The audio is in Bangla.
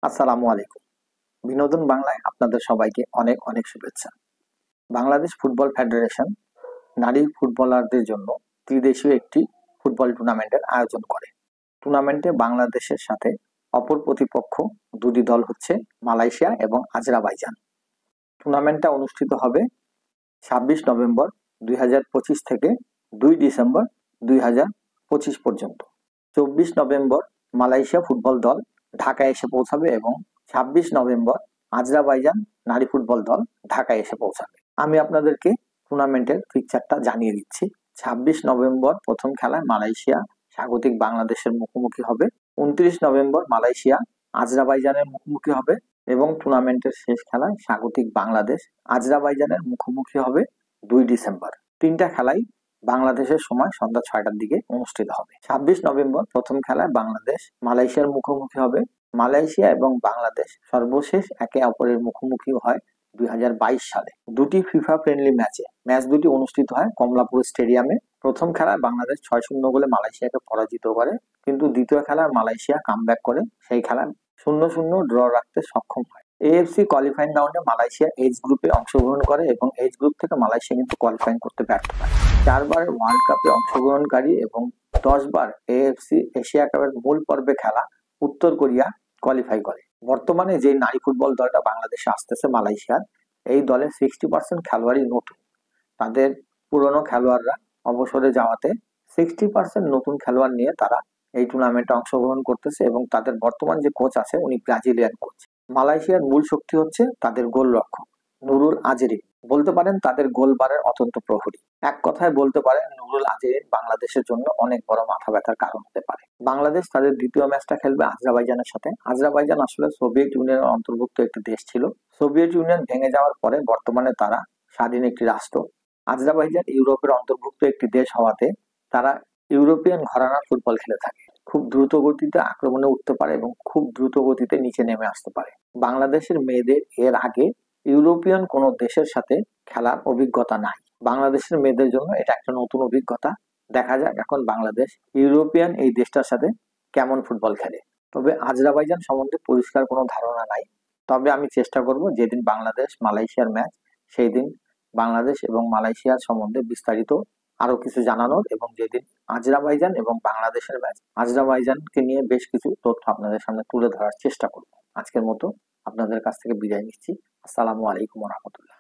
আসসালামু আলাইকুম। বিনোদন বাংলায় আপনাদের সবাইকে অনেক অনেক শুভেচ্ছা। বাংলাদেশ ফুটবল ফেডারেশন নারী ফুটবলারদের জন্য ত্রিদেশীয় একটি ফুটবল টুর্নামেন্টের আয়োজন করে। টুর্নামেন্টে বাংলাদেশের সাথে অপর প্রতিপক্ষ দুটি দল হচ্ছে মালয়েশিয়া এবং আজেরবাইজান। টুর্নামেন্টটা অনুষ্ঠিত হবে ২৬ নভেম্বর ২০২৫ থেকে ২ ডিসেম্বর ২০২৫ পর্যন্ত। ২৪ নভেম্বর মালয়েশিয়া ফুটবল দল ঢাকায় এসে পৌঁছাবে এবং ২৬ নভেম্বর আজেরবাইজান নারী ফুটবল দল ঢাকায় এসে পৌঁছাবে। আমি আপনাদেরকে টুর্নামেন্টের ফিকচারটা জানিয়ে দিচ্ছি। ২৬ নভেম্বর প্রথম খেলায় মালয়েশিয়া স্বাগতিক বাংলাদেশের মুখোমুখি হবে। ২৯ নভেম্বর মালয়েশিয়া আজেরবাইজানের মুখোমুখি হবে এবং টুর্নামেন্টের শেষ খেলায় স্বাগতিক বাংলাদেশ আজেরবাইজানের মুখোমুখি হবে ২ ডিসেম্বর। তিনটা খেলাই বাংলাদেশের সময় সন্ধ্যা ৬টার দিকে অনুষ্ঠিত হবে। ২৬ নভেম্বর প্রথম খেলায় বাংলাদেশ মালয়েশিয়ার মুখোমুখি হবে। মালয়েশিয়া এবং বাংলাদেশ সর্বশেষ একে অপরের মুখোমুখি হয় ২০২২ সালে। দুটি ফিফা ফ্রেন্ডলি ম্যাচ দুটি অনুষ্ঠিত হয় কমলাপুর স্টেডিয়ামে। প্রথম খেলায় বাংলাদেশ ৬-০ গোলে মালয়েশিয়াকে পরাজিত করে, কিন্তু দ্বিতীয় খেলায় মালয়েশিয়া কামব্যাক করে সেই খেলায় ০-০ ড্র রাখতে সক্ষম হয়। এএফসি কোয়ালিফাইং রাউন্ডে মালয়েশিয়া এইচ গ্রুপে অংশগ্রহণ করে এবং এইচ গ্রুপ থেকে মালয়েশিয়া কিন্তু কোয়ালিফাইং করতে ব্যর্থ হয়। ৪বার ওয়ার্ল্ড কাপে অংশগ্রহণকারী এবং ১০ বার এএফসি এশিয়া কাপের মূল পর্বে খেলা উত্তর কোরিয়া কোয়ালিফাই করে। বর্তমানে যে নারী ফুটবল দলটা বাংলাদেশে আসতেছে মালয়েশিয়ার, এই দলের 60% খেলোয়াড়ই নতুন। তাদের পুরনো খেলোয়াড়রা অবসরে যাওয়াতে 60% নতুন খেলোয়াড় নিয়ে তারা এই টুর্নামেন্টে অংশগ্রহণ করতেছে এবং তাদের বর্তমান যে কোচ আছে উনি ব্রাজিলিয়ান কোচ। মালয়েশিয়ার মূল শক্তি হচ্ছে তাদের গোলরক্ষক নুরুল আজিরি। বলতে পারেন তাদের গোলবারের অত্যন্ত প্রহরী। এক কথায় বলতে পারেন নুরুল আজিরি বাংলাদেশের জন্য অনেক বড় মাথা ব্যথার কারণ হতে পারে। বাংলাদেশ তাদের দ্বিতীয় ম্যাচটা খেলবে আজেরবাইজানের সাথে। আজেরবাইজান আসলে সোভিয়েত ইউনিয়নের অন্তর্ভুক্ত একটি দেশ ছিল। সোভিয়েত ইউনিয়ন ভেঙে যাওয়ার পরে বর্তমানে তারা স্বাধীন একটি রাষ্ট্র। আজেরবাইজান ইউরোপের অন্তর্ভুক্ত একটি দেশ হওয়াতে তারা ইউরোপিয়ান ঘরানার ফুটবল খেলে থাকে। খুব দ্রুত গতিতে আক্রমণে উঠতে পারে এবং খুব দ্রুত গতিতে নিচে নেমে আসতে পারে। বাংলাদেশের মেয়েদের এর আগে ইউরোপিয়ান কোন দেশের সাথে খেলার অভিজ্ঞতা নাই। বাংলাদেশের মেয়েদের জন্য এটা একটা নতুন অভিজ্ঞতা। দেখা যাক এখন বাংলাদেশ ইউরোপিয়ান এই দেশটার সাথে কেমন ফুটবল খেলে। তবে আজেরবাইজান সম্বন্ধে পরিষ্কার কোনো ধারণা নাই। তবে আমি চেষ্টা করব যেদিন বাংলাদেশ মালয়েশিয়ার ম্যাচ সেই দিন বাংলাদেশ এবং মালয়েশিয়ার সম্বন্ধে বিস্তারিত আরো কিছু জানানোর, এবং যেদিন আজেরবাইজান এবং বাংলাদেশের ম্যাচ আজেরবাইজানকে নিয়ে বেশ কিছু তথ্য আপনাদের সামনে তুলে ধরার চেষ্টা করব। আজকের মতো আপনাদের কাছ থেকে বিদায় নিচ্ছি। আসসালামু আলাইকুম ওয়া রাহমাতুল্লাহ।